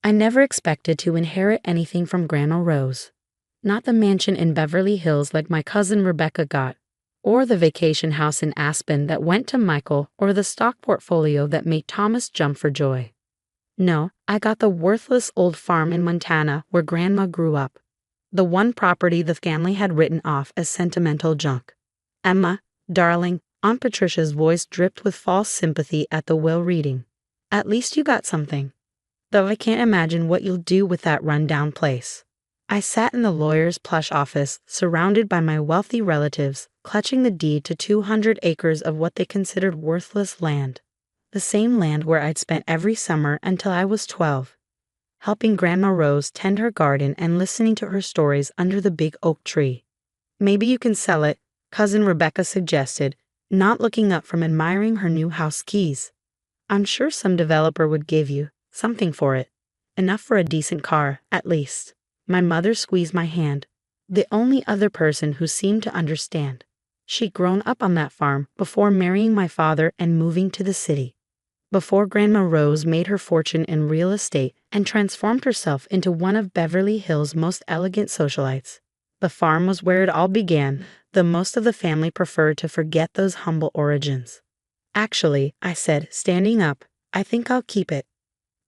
I never expected to inherit anything from Grandma Rose. Not the mansion in Beverly Hills like my cousin Rebecca got, or the vacation house in Aspen that went to Michael, or the stock portfolio that made Thomas jump for joy. No, I got the worthless old farm in Montana where Grandma grew up. The one property the family had written off as sentimental junk. Emma, darling, Aunt Patricia's voice dripped with false sympathy at the will reading. At least you got something. Though I can't imagine what you'll do with that run-down place. I sat in the lawyer's plush office, surrounded by my wealthy relatives, clutching the deed to 200 acres of what they considered worthless land. The same land where I'd spent every summer until I was 12. Helping Grandma Rose tend her garden and listening to her stories under the big oak tree. Maybe you can sell it, Cousin Rebecca suggested, not looking up from admiring her new house keys. I'm sure some developer would give you something for it. Enough for a decent car, at least. My mother squeezed my hand, the only other person who seemed to understand. She'd grown up on that farm before marrying my father and moving to the city. Before Grandma Rose made her fortune in real estate and transformed herself into one of Beverly Hills' most elegant socialites. The farm was where it all began, though most of the family preferred to forget those humble origins. Actually, I said, standing up, I think I'll keep it.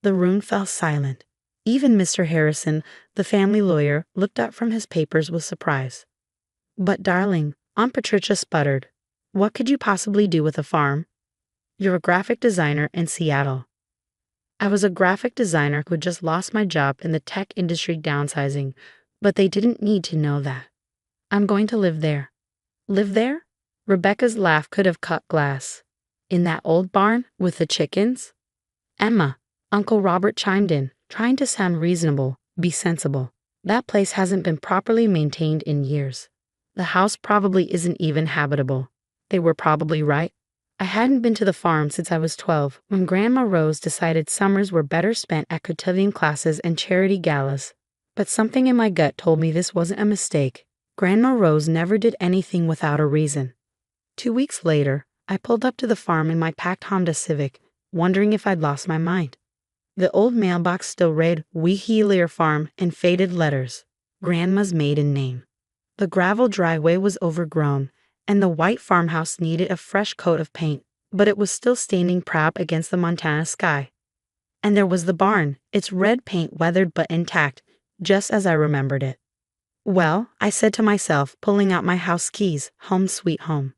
The room fell silent. Even Mr. Harrison, the family lawyer, looked up from his papers with surprise. But darling, Aunt Patricia sputtered, what could you possibly do with a farm? You're a graphic designer in Seattle. I was a graphic designer who just lost my job in the tech industry downsizing, but they didn't need to know that. I'm going to live there. Live there? Rebecca's laugh could have cut glass. In that old barn with the chickens? Emma, Uncle Robert chimed in, trying to sound reasonable, be sensible. That place hasn't been properly maintained in years. The house probably isn't even habitable. They were probably right. I hadn't been to the farm since I was 12, when Grandma Rose decided summers were better spent at cotillion classes and charity galas. But something in my gut told me this wasn't a mistake. Grandma Rose never did anything without a reason. 2 weeks later, I pulled up to the farm in my packed Honda Civic, wondering if I'd lost my mind. The old mailbox still read Weehelier Farm in faded letters, Grandma's maiden name. The gravel driveway was overgrown, and the white farmhouse needed a fresh coat of paint, but it was still standing proud against the Montana sky. And there was the barn, its red paint weathered but intact, just as I remembered it. Well, I said to myself, pulling out my house keys, home sweet home.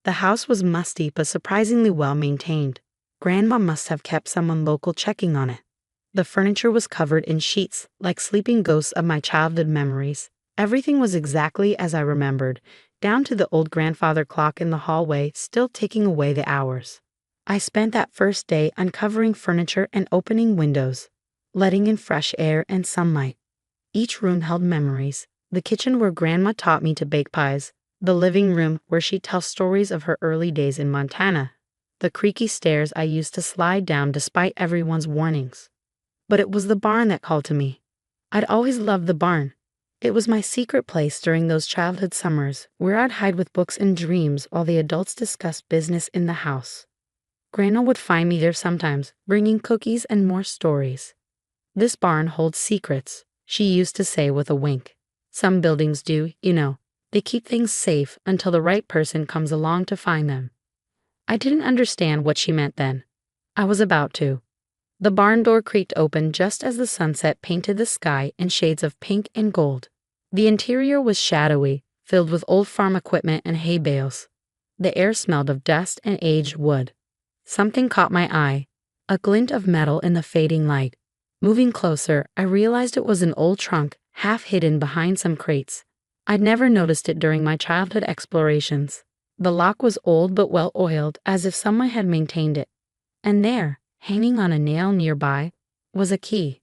The house was musty but surprisingly well maintained. Grandma must have kept someone local checking on it. The furniture was covered in sheets, like sleeping ghosts of my childhood memories. Everything was exactly as I remembered, down to the old grandfather clock in the hallway still ticking away the hours. I spent that first day uncovering furniture and opening windows, letting in fresh air and sunlight. Each room held memories. The kitchen where Grandma taught me to bake pies, the living room where she'd tell stories of her early days in Montana, the creaky stairs I used to slide down despite everyone's warnings. But it was the barn that called to me. I'd always loved the barn. It was my secret place during those childhood summers where I'd hide with books and dreams while the adults discussed business in the house. Grandma would find me there sometimes, bringing cookies and more stories. This barn holds secrets, she used to say with a wink. Some buildings do, you know. They keep things safe until the right person comes along to find them. I didn't understand what she meant then. I was about to. The barn door creaked open just as the sunset painted the sky in shades of pink and gold. The interior was shadowy, filled with old farm equipment and hay bales. The air smelled of dust and aged wood. Something caught my eye, a glint of metal in the fading light. Moving closer, I realized it was an old trunk, half hidden behind some crates. I'd never noticed it during my childhood explorations. The lock was old but well oiled, as if someone had maintained it. And there, hanging on a nail nearby, was a key.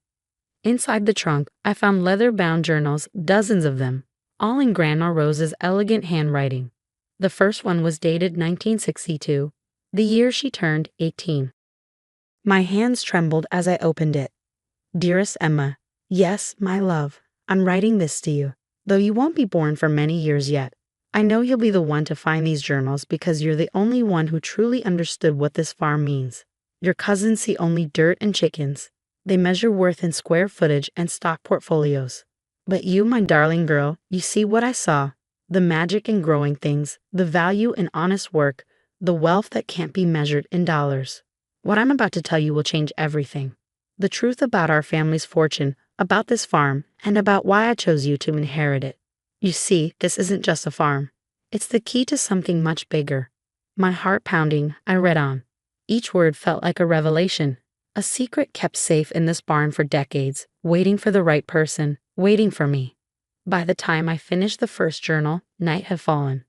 Inside the trunk, I found leather-bound journals, dozens of them, all in Grandma Rose's elegant handwriting. The first one was dated 1962, the year she turned 18. My hands trembled as I opened it. Dearest Emma, yes, my love, I'm writing this to you, though you won't be born for many years yet. I know you'll be the one to find these journals because you're the only one who truly understood what this farm means. Your cousins see only dirt and chickens. They measure worth in square footage and stock portfolios. But you, my darling girl, you see what I saw. The magic in growing things, the value in honest work, the wealth that can't be measured in dollars. What I'm about to tell you will change everything. The truth about our family's fortune, about this farm, and about why I chose you to inherit it. You see, this isn't just a farm. It's the key to something much bigger. My heart pounding, I read on. Each word felt like a revelation. A secret kept safe in this barn for decades, waiting for the right person, waiting for me. By the time I finished the first journal, night had fallen.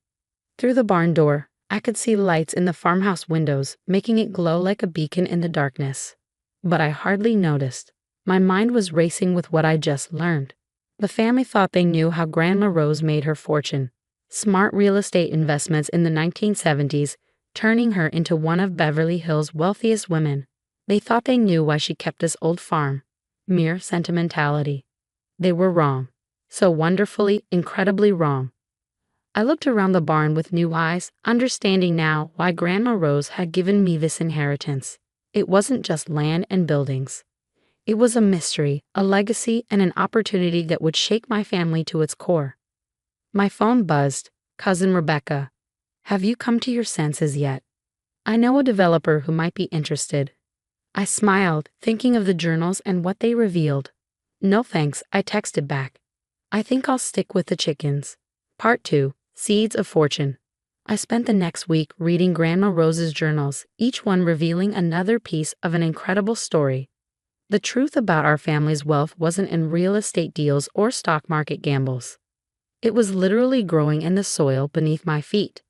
Through the barn door, I could see lights in the farmhouse windows, making it glow like a beacon in the darkness. But I hardly noticed. My mind was racing with what I just learned. The family thought they knew how Grandma Rose made her fortune. Smart real estate investments in the 1970s, turning her into one of Beverly Hills' wealthiest women. They thought they knew why she kept this old farm. Mere sentimentality. They were wrong. So wonderfully, incredibly wrong. I looked around the barn with new eyes, understanding now why Grandma Rose had given me this inheritance. It wasn't just land and buildings. It was a mystery, a legacy, and an opportunity that would shake my family to its core. My phone buzzed. Cousin Rebecca. Have you come to your senses yet? I know a developer who might be interested. I smiled, thinking of the journals and what they revealed. No thanks, I texted back. I think I'll stick with the chickens. Part 2, Seeds of Fortune. I spent the next week reading Grandma Rose's journals, each one revealing another piece of an incredible story. The truth about our family's wealth wasn't in real estate deals or stock market gambles. It was literally growing in the soil beneath my feet.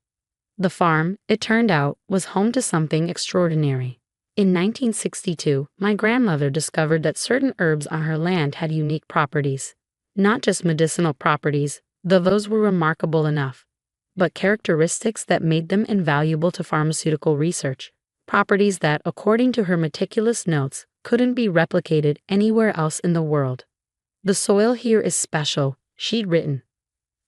The farm, it turned out, was home to something extraordinary. In 1962, my grandmother discovered that certain herbs on her land had unique properties. Not just medicinal properties, though those were remarkable enough, but characteristics that made them invaluable to pharmaceutical research. Properties that, according to her meticulous notes, couldn't be replicated anywhere else in the world. The soil here is special, she'd written.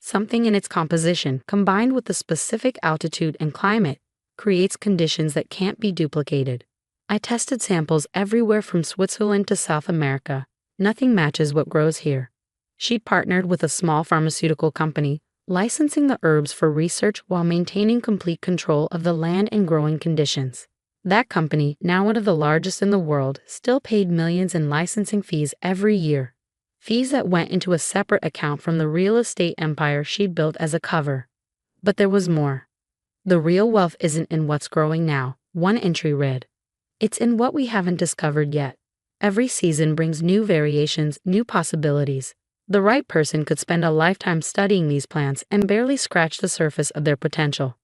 Something in its composition, combined with the specific altitude and climate, creates conditions that can't be duplicated. I tested samples everywhere from Switzerland to South America. Nothing matches what grows here. She partnered with a small pharmaceutical company, licensing the herbs for research while maintaining complete control of the land and growing conditions. That company, now one of the largest in the world, still paid millions in licensing fees every year. Fees that went into a separate account from the real estate empire she'd built as a cover. But there was more. The real wealth isn't in what's growing now, one entry read. It's in what we haven't discovered yet. Every season brings new variations, new possibilities. The right person could spend a lifetime studying these plants and barely scratch the surface of their potential.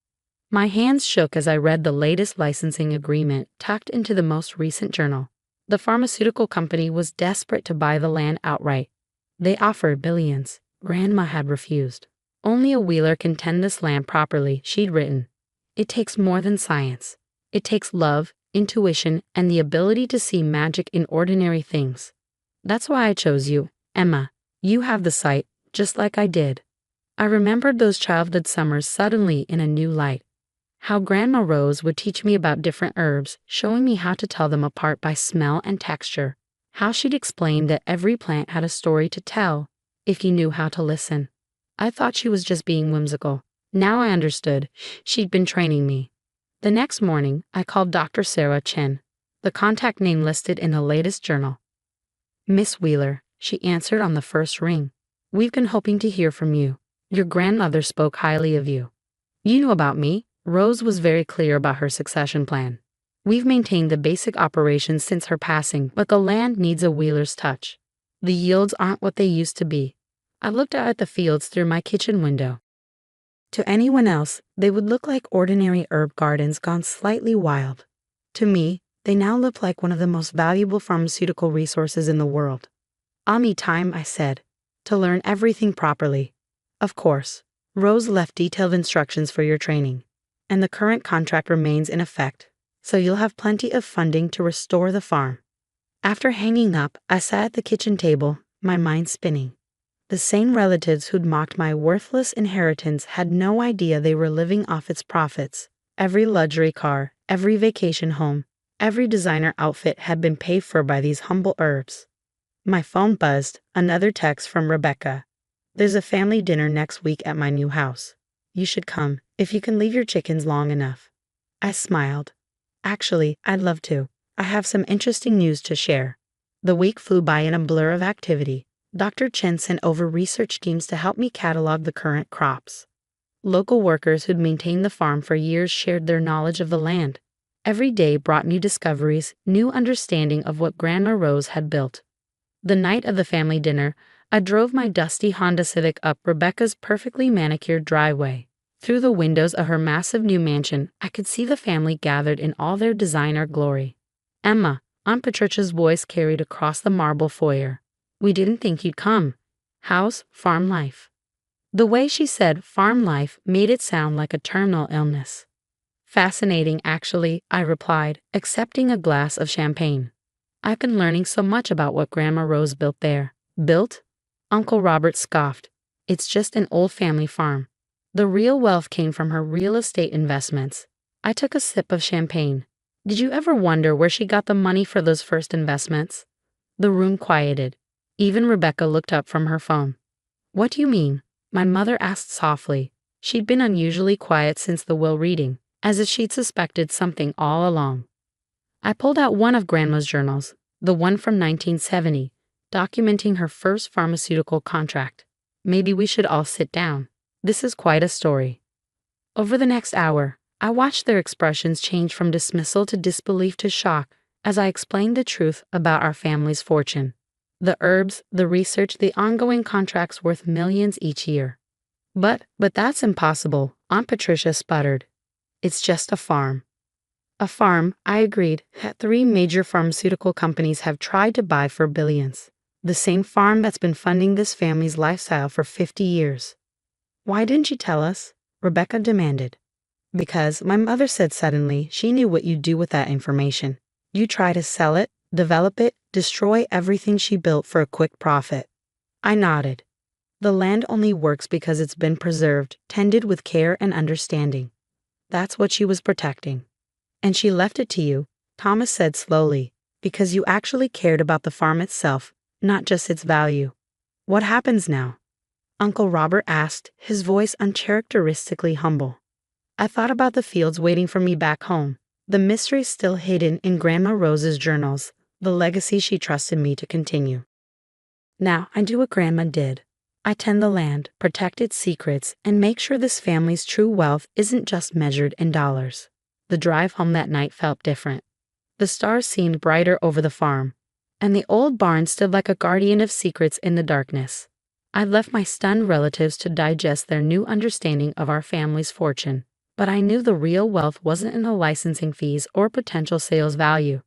My hands shook as I read the latest licensing agreement tucked into the most recent journal. The pharmaceutical company was desperate to buy the land outright. They offered billions. Grandma had refused. Only a Wheeler can tend this land properly, she'd written. It takes more than science. It takes love, intuition, and the ability to see magic in ordinary things. That's why I chose you, Emma. You have the sight, just like I did. I remembered those childhood summers suddenly in a new light. How Grandma Rose would teach me about different herbs, showing me how to tell them apart by smell and texture. How she'd explain that every plant had a story to tell, if you knew how to listen. I thought she was just being whimsical. Now I understood. She'd been training me. The next morning, I called Dr. Sarah Chen, the contact name listed in the latest journal. Miss Wheeler, she answered on the first ring. We've been hoping to hear from you. Your grandmother spoke highly of you. You knew about me. Rose was very clear about her succession plan. We've maintained the basic operations since her passing, but the land needs a Wheeler's touch. The yields aren't what they used to be. I looked out at the fields through my kitchen window. To anyone else, they would look like ordinary herb gardens gone slightly wild. To me, they now look like one of the most valuable pharmaceutical resources in the world. I'll need time, I said, to learn everything properly. Of course, Rose left detailed instructions for your training, and the current contract remains in effect, so you'll have plenty of funding to restore the farm. After hanging up, I sat at the kitchen table, my mind spinning. The same relatives who'd mocked my worthless inheritance had no idea they were living off its profits. Every luxury car, every vacation home, Every designer outfit had been paid for by these humble herbs. My phone buzzed, another text from Rebecca. There's a family dinner next week at my new house. You should come, if you can leave your chickens long enough. I smiled. Actually, I'd love to. I have some interesting news to share. The week flew by in a blur of activity. Dr. Chen sent over research teams to help me catalog the current crops. Local workers who'd maintained the farm for years shared their knowledge of the land. Every day brought new discoveries, new understanding of what Grandma Rose had built. The night of the family dinner, I drove my dusty Honda Civic up Rebecca's perfectly manicured driveway. Through the windows of her massive new mansion, I could see the family gathered in all their designer glory. Emma, Aunt Patricia's voice carried across the marble foyer. We didn't think you'd come. How's farm life? The way she said farm life made it sound like a terminal illness. Fascinating, actually, I replied, accepting a glass of champagne. I've been learning so much about what Grandma Rose built there. Built? Uncle Robert scoffed. It's just an old family farm. The real wealth came from her real estate investments. I took a sip of champagne. Did you ever wonder where she got the money for those first investments? The room quieted. Even Rebecca looked up from her phone. What do you mean? My mother asked softly. She'd been unusually quiet since the will reading, as if she'd suspected something all along. I pulled out one of Grandma's journals, the one from 1970, documenting her first pharmaceutical contract. Maybe we should all sit down. This is quite a story. Over the next hour, I watched their expressions change from dismissal to disbelief to shock as I explained the truth about our family's fortune. The herbs, the research, the ongoing contracts worth millions each year. But that's impossible, Aunt Patricia sputtered. It's just a farm. A farm, I agreed, that 3 major pharmaceutical companies have tried to buy for billions. The same farm that's been funding this family's lifestyle for 50 years. Why didn't you tell us? Rebecca demanded. Because my mother said suddenly she knew what you'd do with that information. You try to sell it, develop it, destroy everything she built for a quick profit. I nodded. The land only works because it's been preserved, tended with care and understanding. That's what she was protecting. And she left it to you, Thomas said slowly, because you actually cared about the farm itself, not just its value. What happens now? Uncle Robert asked, his voice uncharacteristically humble. I thought about the fields waiting for me back home, the mystery still hidden in Grandma Rose's journals, the legacy she trusted me to continue. Now I do what Grandma did. I tend the land, protect its secrets, and make sure this family's true wealth isn't just measured in dollars. The drive home that night felt different. The stars seemed brighter over the farm, and the old barn stood like a guardian of secrets in the darkness. I left my stunned relatives to digest their new understanding of our family's fortune, but I knew the real wealth wasn't in the licensing fees or potential sales value.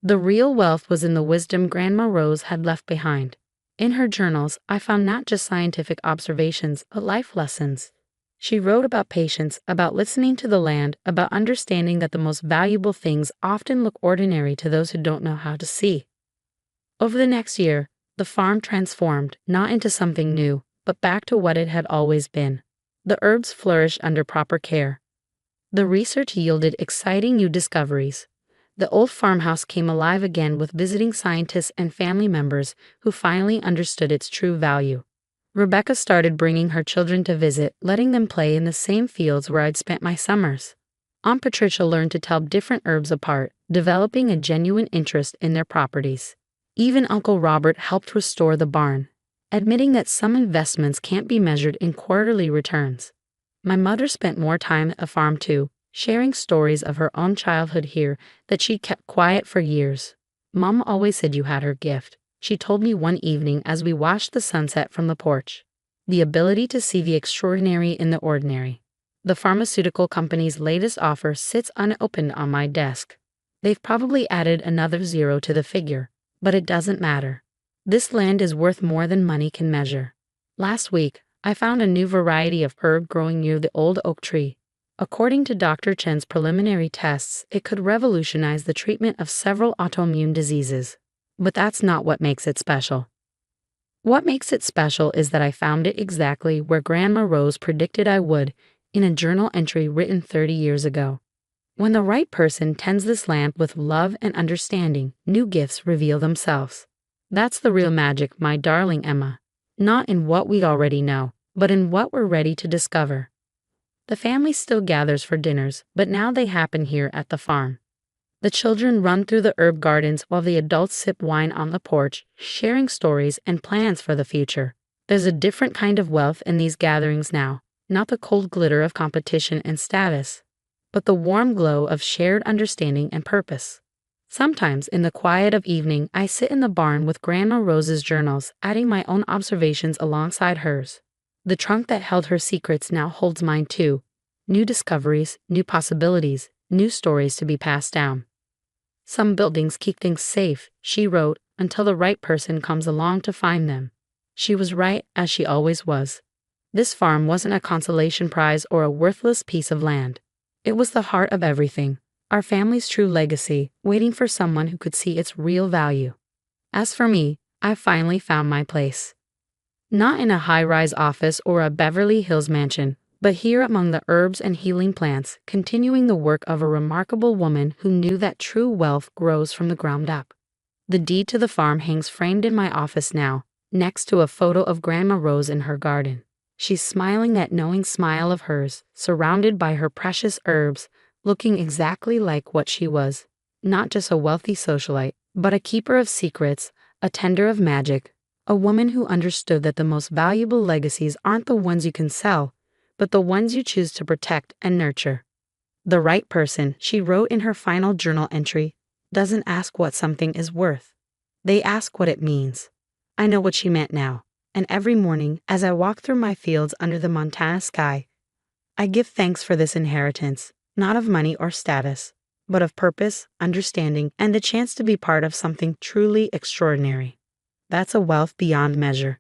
The real wealth was in the wisdom Grandma Rose had left behind. In her journals, I found not just scientific observations, but life lessons. She wrote about patience, about listening to the land, about understanding that the most valuable things often look ordinary to those who don't know how to see. Over the next year, the farm transformed, not into something new, but back to what it had always been. The herbs flourished under proper care. The research yielded exciting new discoveries. The old farmhouse came alive again with visiting scientists and family members who finally understood its true value. Rebecca started bringing her children to visit, letting them play in the same fields where I'd spent my summers. Aunt Patricia learned to tell different herbs apart, developing a genuine interest in their properties. Even Uncle Robert helped restore the barn, admitting that some investments can't be measured in quarterly returns. My mother spent more time at the farm too, sharing stories of her own childhood here that she'd kept quiet for years. Mom always said you had her gift, she told me one evening as we watched the sunset from the porch. The ability to see the extraordinary in the ordinary. The pharmaceutical company's latest offer sits unopened on my desk. They've probably added another 0 to the figure, but it doesn't matter. This land is worth more than money can measure. Last week, I found a new variety of herb growing near the old oak tree. According to Dr. Chen's preliminary tests, it could revolutionize the treatment of several autoimmune diseases. But that's not what makes it special. What makes it special is that I found it exactly where Grandma Rose predicted I would, in a journal entry written 30 years ago. When the right person tends this land with love and understanding, new gifts reveal themselves. That's the real magic, my darling Emma. Not in what we already know, but in what we're ready to discover. The family still gathers for dinners, but now they happen here at the farm. The children run through the herb gardens while the adults sip wine on the porch, sharing stories and plans for the future. There's a different kind of wealth in these gatherings now, not the cold glitter of competition and status, but the warm glow of shared understanding and purpose. Sometimes, in the quiet of evening, I sit in the barn with Grandma Rose's journals, adding my own observations alongside hers. The trunk that held her secrets now holds mine too. New discoveries, new possibilities, new stories to be passed down. Some buildings keep things safe, she wrote, until the right person comes along to find them. She was right, as she always was. This farm wasn't a consolation prize or a worthless piece of land. It was the heart of everything, our family's true legacy, waiting for someone who could see its real value. As for me, I finally found my place. Not in a high-rise office or a Beverly Hills mansion, but here among the herbs and healing plants, continuing the work of a remarkable woman who knew that true wealth grows from the ground up. The deed to the farm hangs framed in my office now, next to a photo of Grandma Rose in her garden. She's smiling that knowing smile of hers, surrounded by her precious herbs, looking exactly like what she was. Not just a wealthy socialite, but a keeper of secrets, a tender of magic, a woman who understood that the most valuable legacies aren't the ones you can sell, but the ones you choose to protect and nurture. The right person, she wrote in her final journal entry, doesn't ask what something is worth. They ask what it means. I know what she meant now, and every morning, as I walk through my fields under the Montana sky, I give thanks for this inheritance, not of money or status, but of purpose, understanding, and the chance to be part of something truly extraordinary. That's a wealth beyond measure.